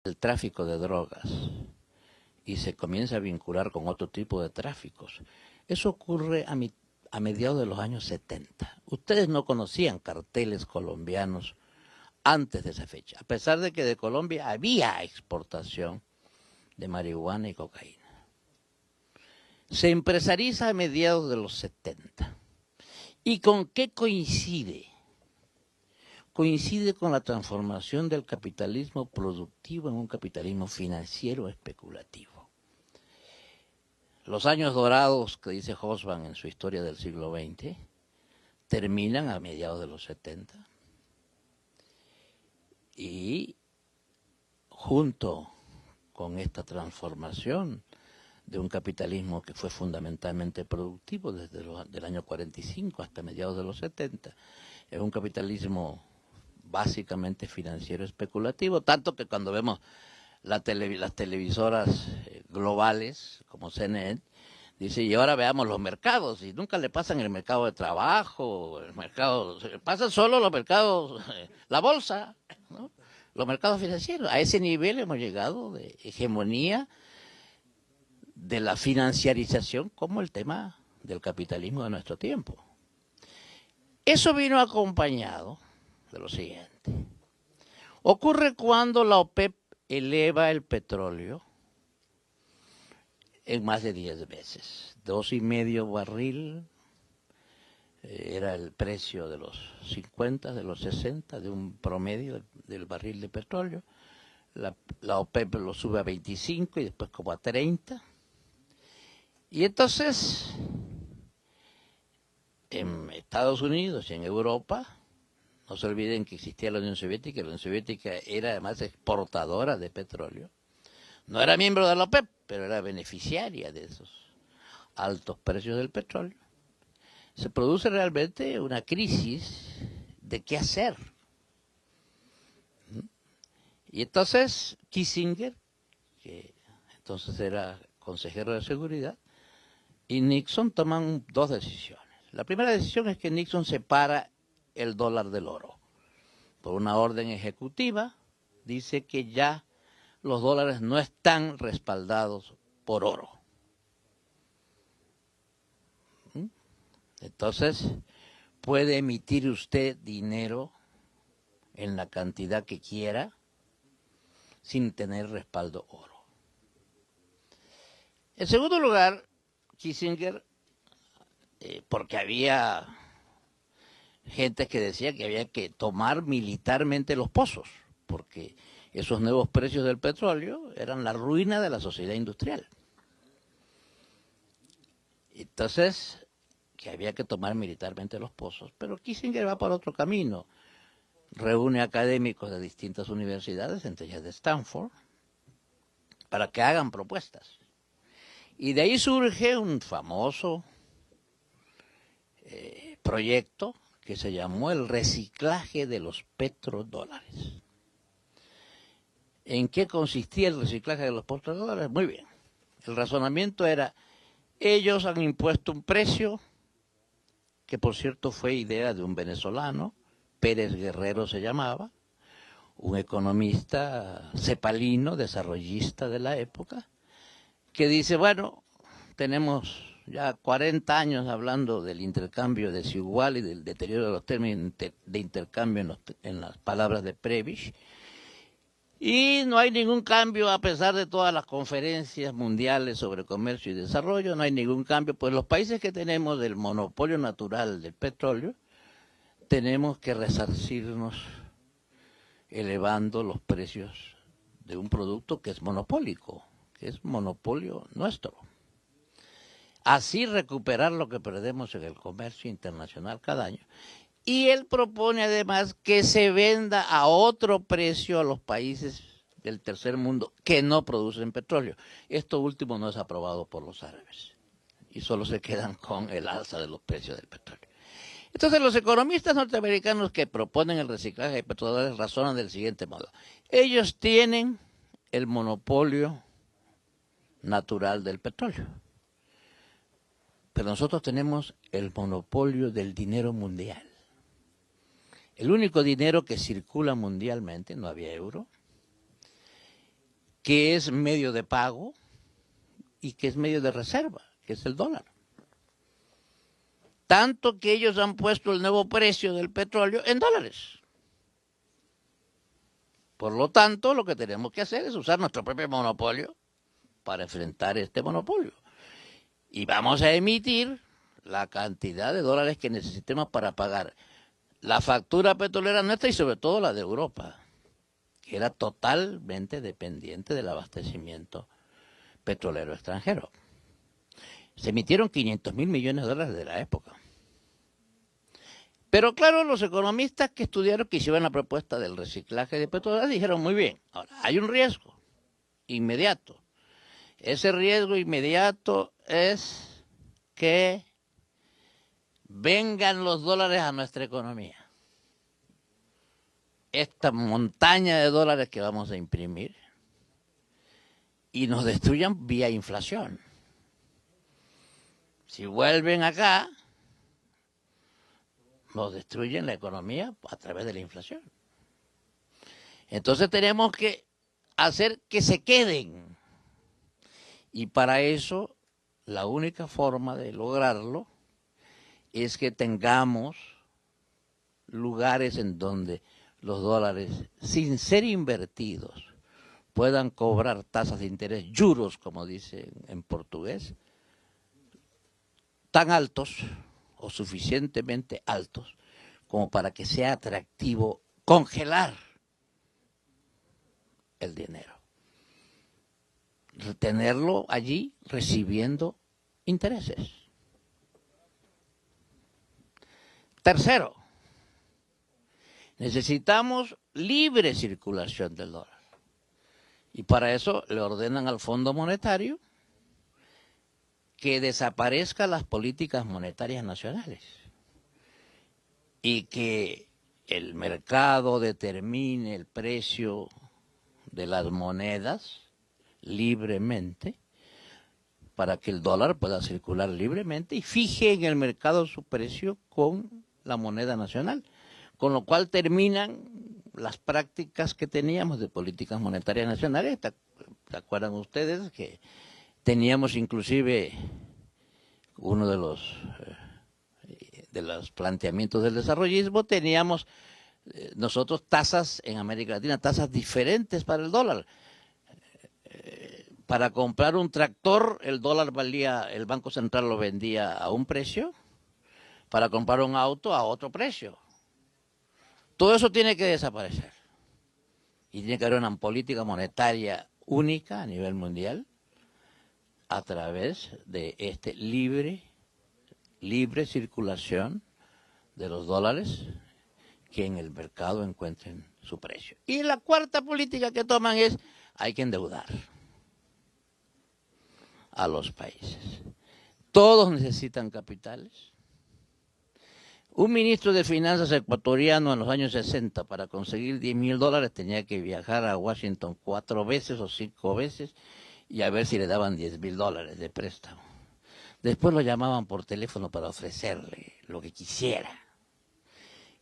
el tráfico de drogas y se comienza a vincular con otro tipo de tráficos. Eso ocurre a mediados de los años 70. Ustedes no conocían carteles colombianos antes de esa fecha, a pesar de que de Colombia había exportación de marihuana y cocaína. Se empresariza a mediados de los 70. ¿Y con qué coincide? Coincide con la transformación del capitalismo productivo en un capitalismo financiero especulativo. Los años dorados que dice Hobsbawm en su historia del siglo XX terminan a mediados de los 70 y junto con esta transformación de un capitalismo que fue fundamentalmente productivo desde el año 45 hasta mediados de los 70, es un capitalismo básicamente financiero especulativo, tanto que cuando vemos las televisoras globales como CNN, dice, y ahora veamos los mercados, y nunca le pasan el mercado de trabajo, pasan solo los mercados, la bolsa, ¿no? Los mercados financieros. A ese nivel hemos llegado de hegemonía de la financiarización como el tema del capitalismo de nuestro tiempo. Eso vino acompañado de lo siguiente. Ocurre cuando la OPEP eleva el petróleo en más de 10 veces. 2,5 barril era el precio de los 50, de los 60, de un promedio del barril de petróleo. La OPEP lo sube a 25 y después como a 30. Y entonces, en Estados Unidos y en Europa, no se olviden que existía la Unión Soviética, y la Unión Soviética era además exportadora de petróleo. No era miembro de la OPEP, pero era beneficiaria de esos altos precios del petróleo. Se produce realmente una crisis de qué hacer. Y entonces Kissinger, que entonces era consejero de seguridad, y Nixon toman dos decisiones. La primera decisión es que Nixon separa el dólar del oro. Por una orden ejecutiva, dice que ya los dólares no están respaldados por oro. Entonces, puede emitir usted dinero en la cantidad que quiera sin tener respaldo oro. En segundo lugar, Kissinger, porque había gente que decía que había que tomar militarmente los pozos, porque esos nuevos precios del petróleo eran la ruina de la sociedad industrial. Entonces, que había que tomar militarmente los pozos, pero Kissinger va por otro camino. Reúne académicos de distintas universidades, entre ellas de Stanford, para que hagan propuestas. Y de ahí surge un famoso proyecto que se llamó el reciclaje de los petrodólares. ¿En qué consistía el reciclaje de los petrodólares? Muy bien. El razonamiento era, ellos han impuesto un precio, que por cierto fue idea de un venezolano, Pérez Guerrero se llamaba, un economista cepalino, desarrollista de la época, que dice, bueno, tenemos ya 40 años hablando del intercambio desigual y del deterioro de los términos de intercambio en las palabras de Prebisch, y no hay ningún cambio a pesar de todas las conferencias mundiales sobre comercio y desarrollo, no hay ningún cambio, pues los países que tenemos del monopolio natural del petróleo, tenemos que resarcirnos elevando los precios de un producto que es monopólico, que es monopolio nuestro. Así recuperar lo que perdemos en el comercio internacional cada año. Y él propone además que se venda a otro precio a los países del tercer mundo que no producen petróleo. Esto último no es aprobado por los árabes y solo se quedan con el alza de los precios del petróleo. Entonces los economistas norteamericanos que proponen el reciclaje de petrodólares razonan del siguiente modo. Ellos tienen el monopolio natural del petróleo, pero nosotros tenemos el monopolio del dinero mundial. El único dinero que circula mundialmente, no había euro, que es medio de pago y que es medio de reserva, que es el dólar. Tanto que ellos han puesto el nuevo precio del petróleo en dólares. Por lo tanto, lo que tenemos que hacer es usar nuestro propio monopolio para enfrentar este monopolio. Y vamos a emitir la cantidad de dólares que necesitemos para pagar la factura petrolera nuestra y sobre todo la de Europa, que era totalmente dependiente del abastecimiento petrolero extranjero. Se emitieron 500.000 millones de dólares de la época. Pero claro, los economistas que estudiaron, que hicieron la propuesta del reciclaje de petróleo, dijeron muy bien, ahora hay un riesgo inmediato. Ese riesgo inmediato es que vengan los dólares a nuestra economía. Esta montaña de dólares que vamos a imprimir y nos destruyan vía inflación. Si vuelven acá, nos destruyen la economía a través de la inflación. Entonces tenemos que hacer que se queden. Y para eso, la única forma de lograrlo es que tengamos lugares en donde los dólares, sin ser invertidos, puedan cobrar tasas de interés, juros, como dicen en portugués, tan altos o suficientemente altos como para que sea atractivo congelar el dinero. Tenerlo allí recibiendo intereses. Tercero, necesitamos libre circulación del dólar. Y para eso le ordenan al Fondo Monetario que desaparezcan las políticas monetarias nacionales y que el mercado determine el precio de las monedas libremente para que el dólar pueda circular libremente y fije en el mercado su precio con la moneda nacional, con lo cual terminan las prácticas que teníamos de políticas monetarias nacionales. ¿Se acuerdan ustedes que teníamos inclusive uno de los planteamientos del desarrollismo, teníamos nosotros tasas en América Latina, tasas diferentes para el dólar? Para comprar un tractor, el dólar valía, el Banco Central lo vendía a un precio, para comprar un auto a otro precio. Todo eso tiene que desaparecer. Y tiene que haber una política monetaria única a nivel mundial a través de libre circulación de los dólares que en el mercado encuentren su precio. Y la cuarta política que toman es, hay que endeudar a los países. Todos necesitan capitales. Un ministro de Finanzas ecuatoriano en los años 60 para conseguir $10.000 tenía que viajar a Washington 4 veces o 5 veces y a ver si le daban $10.000 de préstamo. Después lo llamaban por teléfono para ofrecerle lo que quisiera.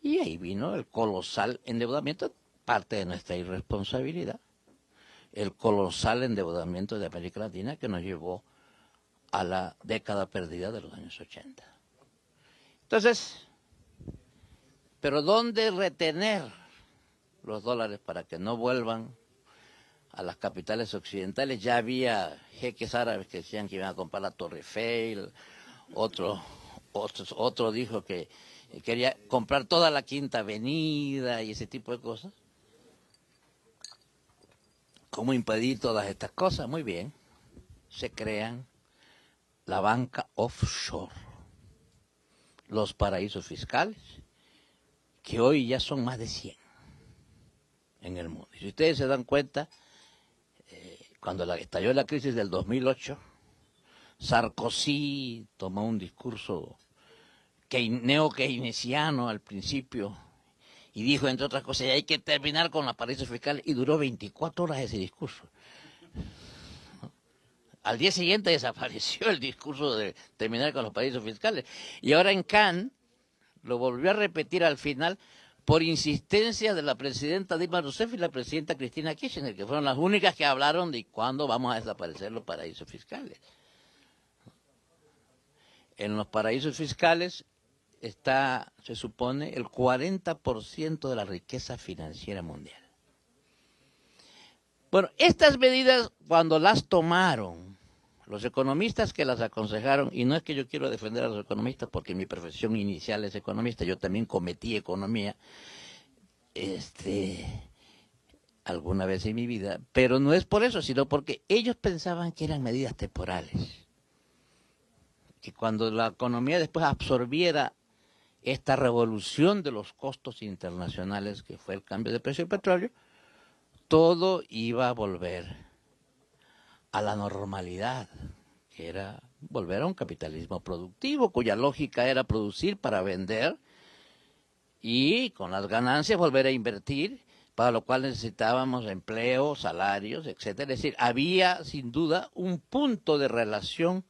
Y ahí vino el colosal endeudamiento, parte de nuestra irresponsabilidad, el colosal endeudamiento de América Latina que nos llevó a la década perdida de los años 80. Entonces, ¿pero dónde retener los dólares para que no vuelvan a las capitales occidentales? Ya había jeques árabes que decían que iban a comprar la Torre Eiffel, otro dijo que quería comprar toda la Quinta Avenida y ese tipo de cosas. ¿Cómo impedir todas estas cosas? Muy bien, se crean la banca offshore, los paraísos fiscales, que hoy ya son más de 100 en el mundo. Y si ustedes se dan cuenta, cuando estalló la crisis del 2008, Sarkozy tomó un discurso neo-keynesiano al principio y dijo, entre otras cosas, hay que terminar con los paraísos fiscales, y duró 24 horas ese discurso. Al día siguiente desapareció el discurso de terminar con los paraísos fiscales. Y ahora en Cannes lo volvió a repetir al final por insistencia de la presidenta Dilma Rousseff y la presidenta Cristina Kirchner, que fueron las únicas que hablaron de cuándo vamos a desaparecer los paraísos fiscales. En los paraísos fiscales está, se supone, el 40% de la riqueza financiera mundial. Bueno, estas medidas, cuando las tomaron los economistas que las aconsejaron, y no es que yo quiero defender a los economistas porque mi profesión inicial es economista, yo también cometí economía alguna vez en mi vida, pero no es por eso, sino porque ellos pensaban que eran medidas temporales, que cuando la economía después absorbiera esta revolución de los costos internacionales, que fue el cambio de precio del petróleo, todo iba a volver a la normalidad, que era volver a un capitalismo productivo, cuya lógica era producir para vender y con las ganancias volver a invertir, para lo cual necesitábamos empleo, salarios, etcétera. Es decir, había sin duda un punto de relación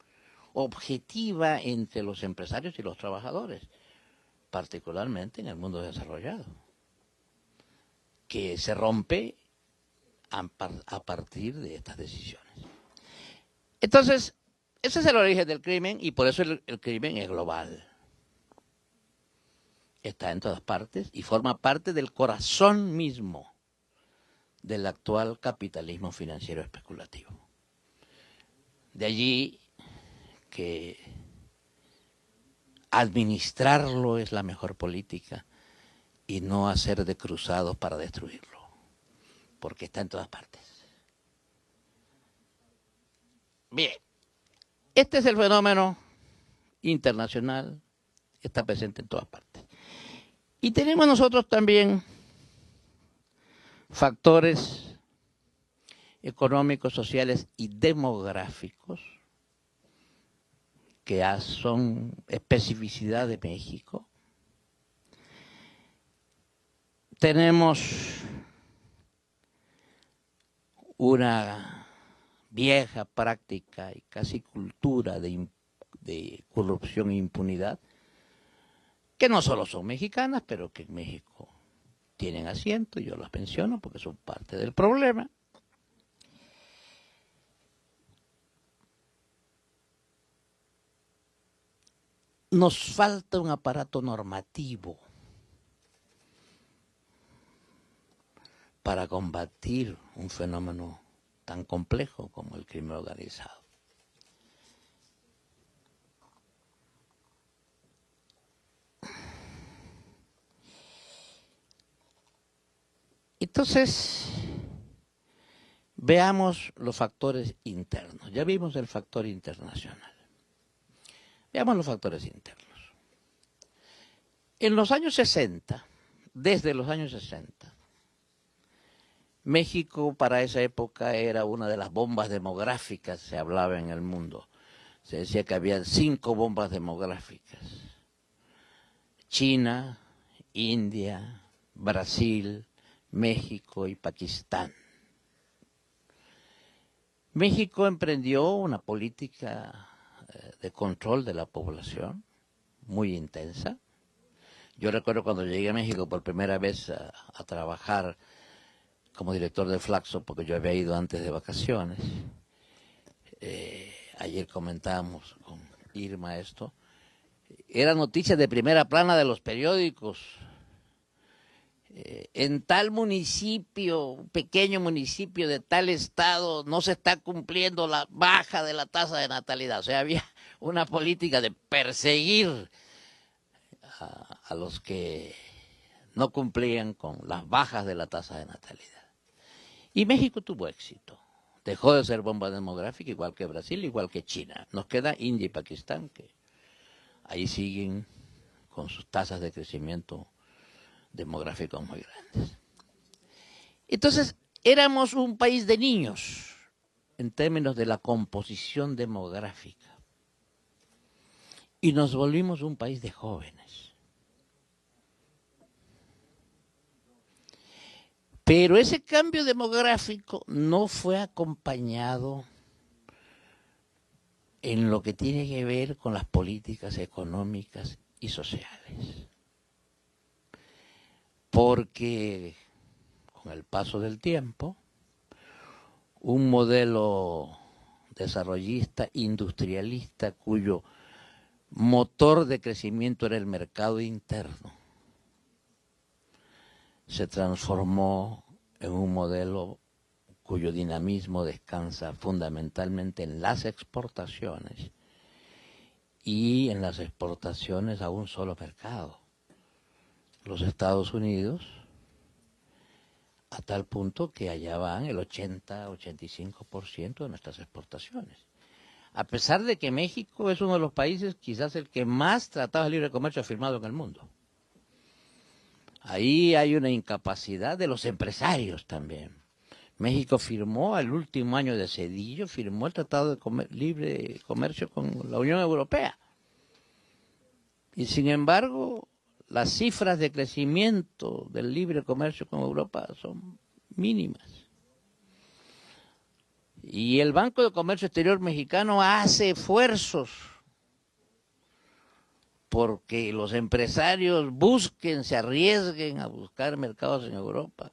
objetiva entre los empresarios y los trabajadores, particularmente en el mundo desarrollado, que se rompe a partir de estas decisiones. Entonces, ese es el origen del crimen y por eso el crimen es global. Está en todas partes y forma parte del corazón mismo del actual capitalismo financiero especulativo. De allí que administrarlo es la mejor política y no hacer de cruzados para destruirlo, porque está en todas partes. Bien, este es el fenómeno internacional, está presente en todas partes. Y tenemos nosotros también factores económicos, sociales y demográficos que son especificidad de México. Tenemos una vieja práctica y casi cultura de corrupción e impunidad, que no solo son mexicanas, pero que en México tienen asiento, yo las menciono porque son parte del problema. Nos falta un aparato normativo para combatir un fenómeno tan complejo como el crimen organizado. Entonces, veamos los factores internos. Ya vimos el factor internacional. Veamos los factores internos. En los años 60, desde los años 60, México para esa época era una de las bombas demográficas, se hablaba en el mundo. Se decía que había 5 bombas demográficas. China, India, Brasil, México y Pakistán. México emprendió una política de control de la población muy intensa. Yo recuerdo cuando llegué a México por primera vez a trabajar como director de Flaxo, porque yo había ido antes de vacaciones. Ayer comentábamos con Irma esto. Era noticia de primera plana de los periódicos. En tal municipio, un pequeño municipio de tal estado, no se está cumpliendo la baja de la tasa de natalidad. O sea, había una política de perseguir a los que no cumplían con las bajas de la tasa de natalidad. Y México tuvo éxito. Dejó de ser bomba demográfica, igual que Brasil, igual que China. Nos queda India y Pakistán, que ahí siguen con sus tasas de crecimiento demográficos muy grandes. Entonces, éramos un país de niños en términos de la composición demográfica y nos volvimos un país de jóvenes. Pero ese cambio demográfico no fue acompañado en lo que tiene que ver con las políticas económicas y sociales. porque con el paso del tiempo, un modelo desarrollista, industrialista, cuyo motor de crecimiento era el mercado interno, se transformó en un modelo cuyo dinamismo descansa fundamentalmente en las exportaciones y en las exportaciones a un solo mercado, los Estados Unidos, a tal punto que allá van el 80-85% de nuestras exportaciones. A pesar de que México es uno de los países, quizás el que más tratados de libre comercio ha firmado en el mundo. Ahí hay una incapacidad de los empresarios también. México firmó al último año de Zedillo, firmó el Tratado de Libre Comercio con la Unión Europea. Y sin embargo, las cifras de crecimiento del libre comercio con Europa son mínimas. Y el Banco de Comercio Exterior mexicano hace esfuerzos porque los empresarios busquen, se arriesguen a buscar mercados en Europa,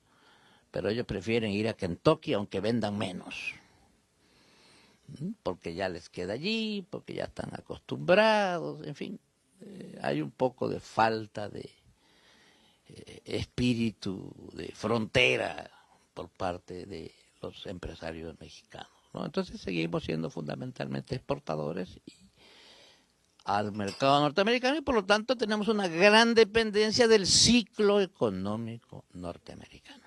pero ellos prefieren ir a Kentucky aunque vendan menos, porque ya les queda allí, porque ya están acostumbrados, en fin, hay un poco de falta de espíritu de frontera por parte de los empresarios mexicanos, ¿no? Entonces seguimos siendo fundamentalmente exportadores al mercado norteamericano y por lo tanto tenemos una gran dependencia del ciclo económico norteamericano.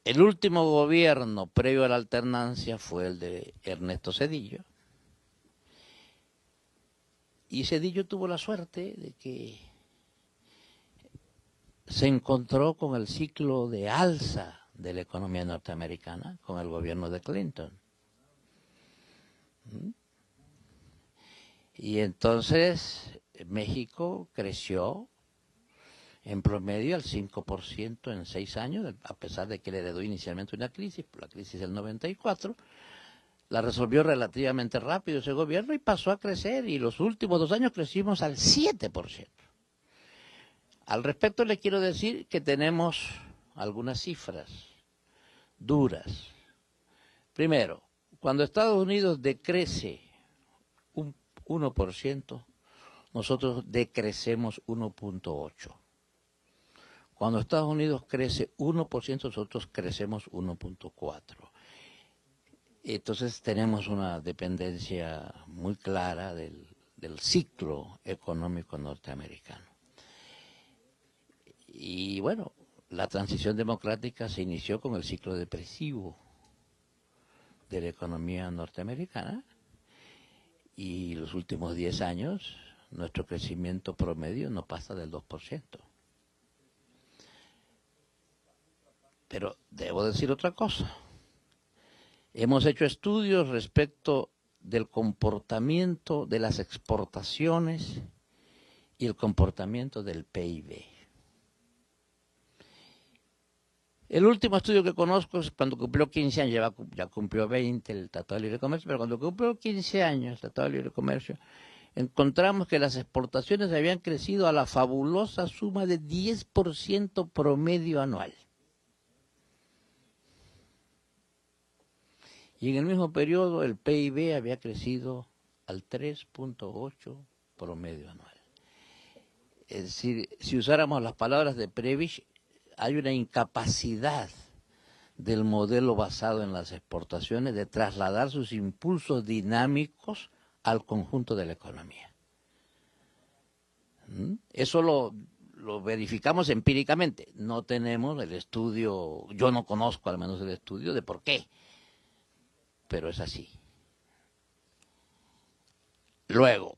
El último gobierno previo a la alternancia fue el de Ernesto Zedillo. Y Zedillo tuvo la suerte de que se encontró con el ciclo de alza de la economía norteamericana con el gobierno de Clinton. Y entonces México creció en promedio al 5% en 6 años, a pesar de que le heredó inicialmente una crisis, la crisis del 94, la resolvió relativamente rápido ese gobierno y pasó a crecer, y los últimos 2 años crecimos al 7%. Al respecto le quiero decir que tenemos algunas cifras duras. Primero, cuando Estados Unidos decrece un 1%, nosotros decrecemos 1.8%. Cuando Estados Unidos crece 1%, nosotros crecemos 1.4%. Entonces tenemos una dependencia muy clara del ciclo económico norteamericano. Y bueno, la transición democrática se inició con el ciclo depresivo de la economía norteamericana, y los últimos 10 años nuestro crecimiento promedio no pasa del 2%. Pero debo decir otra cosa. Hemos hecho estudios respecto del comportamiento de las exportaciones y el comportamiento del PIB. El último estudio que conozco es cuando cumplió 15 años, ya cumplió 20 el Tratado de Libre Comercio, pero cuando cumplió 15 años el Tratado de Libre Comercio, encontramos que las exportaciones habían crecido a la fabulosa suma de 10% promedio anual. Y en el mismo periodo el PIB había crecido al 3.8% promedio anual. Es decir, si usáramos las palabras de Prebisch, hay una incapacidad del modelo basado en las exportaciones de trasladar sus impulsos dinámicos al conjunto de la economía. Eso lo verificamos empíricamente. No tenemos el estudio, yo no conozco al menos el estudio de por qué, pero es así. Luego,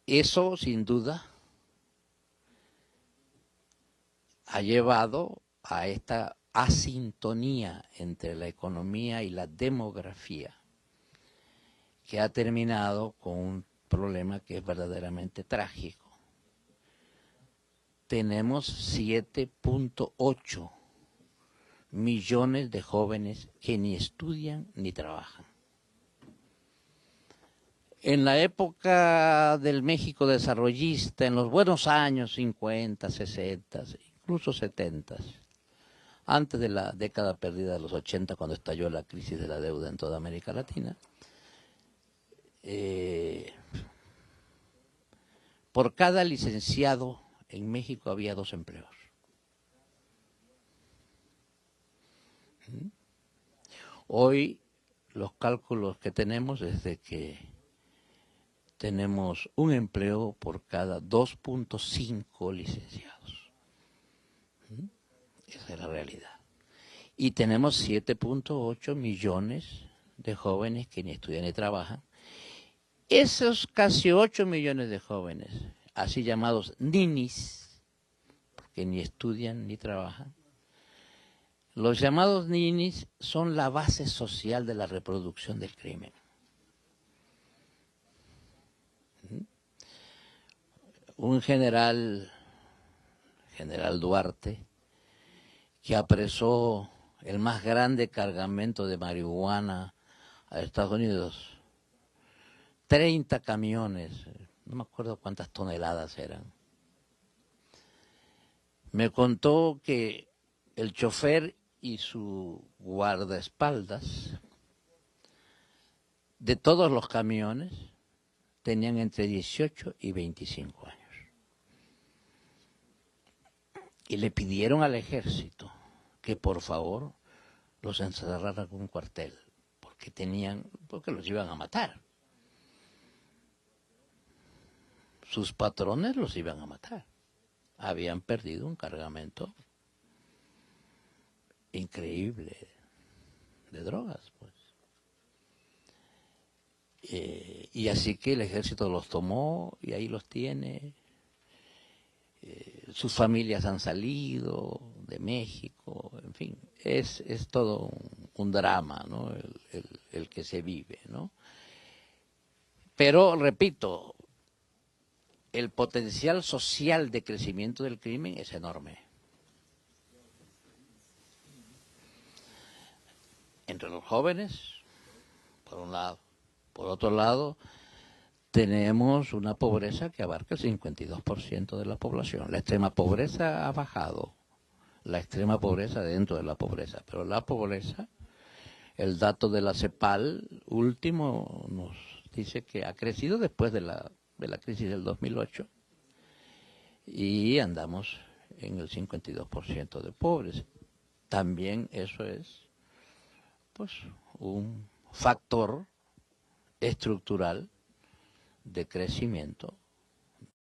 eso sin duda ha llevado a esta asintonía entre la economía y la demografía, que ha terminado con un problema que es verdaderamente trágico. Tenemos 7.8 millones de jóvenes que ni estudian ni trabajan. En la época del México desarrollista, en los buenos años 50, 60, incluso 70, antes de la década perdida de los 80, cuando estalló la crisis de la deuda en toda América Latina, por cada licenciado en México había 2 empleos. Hoy los cálculos que tenemos es de que tenemos un empleo por cada 2.5 licenciados. Esa es la realidad. Y tenemos 7.8 millones de jóvenes que ni estudian ni trabajan. Esos casi 8 millones de jóvenes, así llamados ninis, porque ni estudian ni trabajan, los llamados ninis son la base social de la reproducción del crimen. Un general Duarte, que apresó el más grande cargamento de marihuana a Estados Unidos, 30 camiones, no me acuerdo cuántas toneladas eran. Me contó que el chofer y su guardaespaldas de todos los camiones tenían entre 18 y 25 años. Y le pidieron al ejército que por favor los encerraran en un cuartel, porque los iban a matar. Sus patrones los iban a matar. Habían perdido un cargamento increíble de drogas, pues. Y así que el ejército los tomó y ahí los tiene. Sus familias han salido de México, en fin, es todo un drama, ¿no? El que se vive, ¿no? Pero, repito, el potencial social de crecimiento del crimen es enorme. Entre los jóvenes, por un lado. Por otro lado, tenemos una pobreza que abarca el 52% de la población. La extrema pobreza ha bajado, la extrema pobreza dentro de la pobreza, pero la pobreza, el dato de la CEPAL último nos dice que ha crecido después de la crisis del 2008 y andamos en el 52% de pobres. También eso es pues un factor estructural de crecimiento